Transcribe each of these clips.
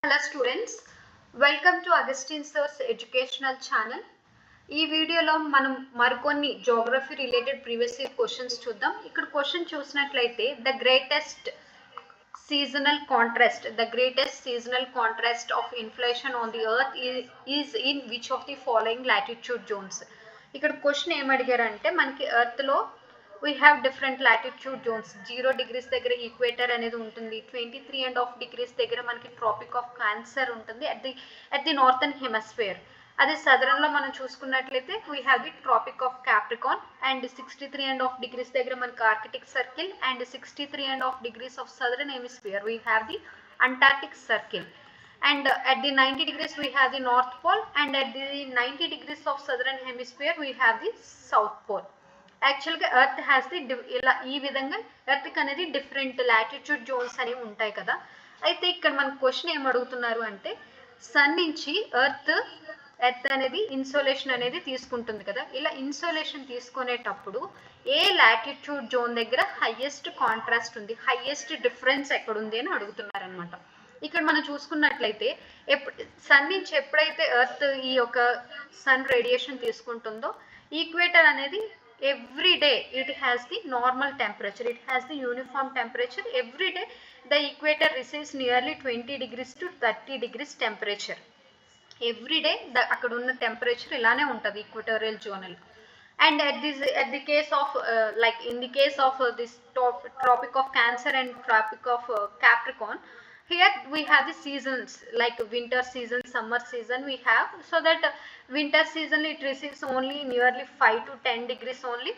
Hello students, welcome to Agustin Sir's educational channel. ఈ వీడియోలో మనం మరికొన్ని geography related previous year questions చూద్దాం. ఇక్కడ క్వశ్చన్ చూసినట్లయితే the greatest seasonal contrast of inflation on the earth is in which of the following latitude zones. ఇక్కడ question ఏం అడిగారంటే మనకి ఎర్త్ లో we have different latitude zones. 0 degrees దగ్గర equator అనేది ఉంటుంది, 23.5 degrees దగ్గర మనకి ట్రాపిక్ ఆఫ్ క్యాన్సర్ ఉంటుంది at the northern hemisphere. అదే సదరన్ లో మనం చూసుకున్నట్లయితే we have the tropic of capricorn and 63.5 degrees దగ్గర మనకి Arctic circle and 63.5 degrees of southern hemisphere we have the Antarctic circle. And at the 90 degrees we have the north pole, and at the 90 degrees of southern hemisphere we have the south pole. యాక్చువల్గా earth has the ఇలా ఈ విధంగా ఎర్త్కి అనేది different latitude Jones అనేవి ఉంటాయి కదా. అయితే ఇక్కడ మన క్వశ్చన్ ఏం అడుగుతున్నారు అంటే సన్ నుంచి ఎర్త్ అనేది ఇన్సోలేషన్ అనేది తీసుకుంటుంది కదా. ఇలా ఇన్సోలేషన్ తీసుకునేటప్పుడు ఏ లాటిట్యూడ్ జోన్ దగ్గర హైయెస్ట్ కాంట్రాస్ట్ ఉంది, హైయెస్ట్ డిఫరెన్స్ ఎక్కడుంది అని అడుగుతున్నారు అనమాట. ఇక్కడ మనం చూసుకున్నట్లయితే సన్ నుంచి ఎప్పుడైతే ఎర్త్ ఈ యొక్క సన్ రేడియేషన్ తీసుకుంటుందో ఈక్వేటర్ అనేది every day it has the normal temperature, it has the uniform temperature. Every day the equator receives nearly 20 degrees to 30 degrees temperature. Every day అక్కడ ఉన్న టెంపరేచర్ ఇలానే ఉంటుంది equatorial zonal. And at the case of like in the case of this tropic of Cancer and tropic of Capricorn, here we have the seasons like winter season, summer season we have. So that winter season it receives only nearly 5 to 10 degrees only.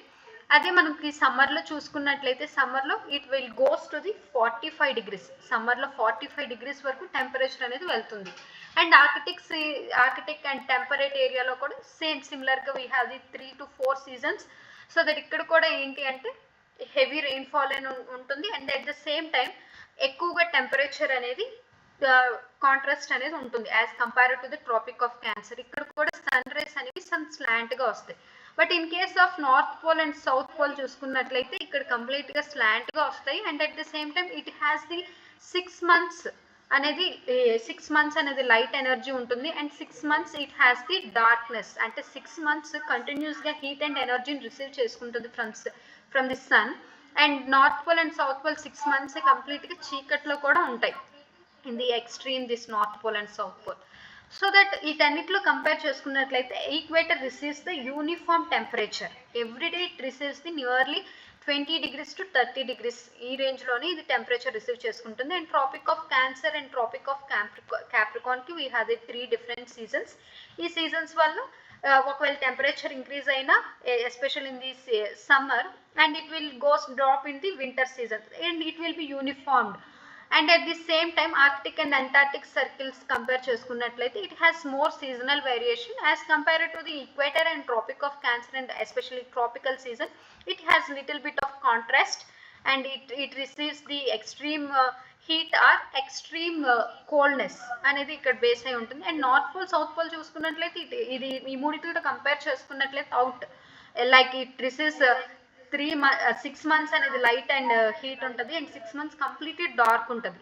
అదే మనకి సమ్మర్లో చూసుకున్నట్లయితే సమ్మర్లో it will goes to the 45 degrees. సమ్మర్లో 45 degrees వరకు temperature అనేది వెళ్తుంది. And Arctic and temperate ఏరియాలో కూడా సిమిలర్గా we have the 3 to 4 seasons. So that ఇక్కడ కూడా ఏంటి అంటే హెవీ రెయిన్ఫాల్ అని ఉంటుంది. And at the same time ఎక్కువగా టెంపరేచర్ అనేది కాంట్రాస్ట్ అనేది ఉంటుంది as compare to the tropic of cancer. ఇక్కడ కూడా సన్ రేస్ అనేవి స్లాంట్గా వస్తాయి. But in case of north pole and south pole చూసుకున్నట్లయితే ఇక్కడ కంప్లీట్గా స్లాంట్గా వస్తాయి. And at the same time it has the 6 months అనేది లైట్ ఎనర్జీ ఉంటుంది. And 6 months it has the darkness, అంటే 6 months కంటిన్యూస్గా హీట్ అండ్ ఎనర్జీని రిసీవ్ చేసుకుంటుంది from the sun. And north pole and south pole 6 months కంప్లీట్గా చీకట్లో కూడా ఉంటాయి in the extreme this north pole and south pole. So that వీటన్నిటిలో compare చేసుకున్నట్లయితే equator receives the uniform temperature. Everyday it receives the nearly 20 degrees to 30 degrees ఈ రేంజ్లోనే ఇది temperature receive చేసుకుంటుంది. And tropic of cancer and tropic of క్యాప్రికాన్కి we have the 3 different seasons. ఈ seasons వల్ల ఒకవేళ టెంపరేచర్ ఇంక్రీజ్ అయినా especial in the summer, and it will drop in the winter season and it will be uniformed. And at the same time Arctic and Antarctic circles compare చేసుకున్నట్లయితే it has more seasonal variation as compared to the equator and tropic of Cancer and especially tropical season. It has little bit of contrast and it receives the extreme heat or extreme coldness అనేది ఇక్కడ base అయి ఉంటుంది. And north pole south pole చూసుకున్నట్లయితే ఇది ఈ మూడితో compare చేసుకున్నట్లయితే out like it receives 6 months అనేది లైట్ అండ్ హీట్ ఉంటుంది అండ్ 6 months కంప్లీట్లీ డార్క్ ఉంటుంది.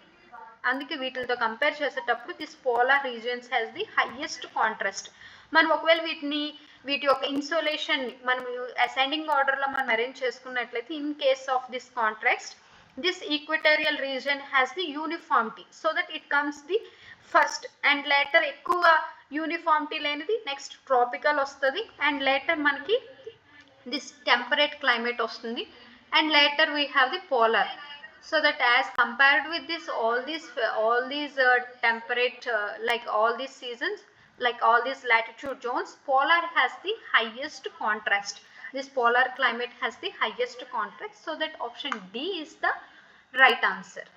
అందుకే వీటితో కంపేర్ చేసేటప్పుడు this polar regions has the highest contrast. మనం ఒకవేళ వీటి యొక్క ఇన్సోలేషన్ మనం అసెండింగ్ ఆర్డర్లో మనం అరేంజ్ చేసుకున్నట్లయితే in case of this contrast this equatorial region has the uniformity. So that it comes the first and later ఎక్కువ యూనిఫార్మిటీ లేనిది నెక్స్ట్ ట్రాపికల్ వస్తుంది అండ్ లేటర్ మనకి this temperate climate వస్తుంది and later we have the polar. So that as compared with this all these temperate like all these seasons, like all these latitude zones, polar has the highest contrast. This polar climate has the highest contrast. So that option D is the right answer.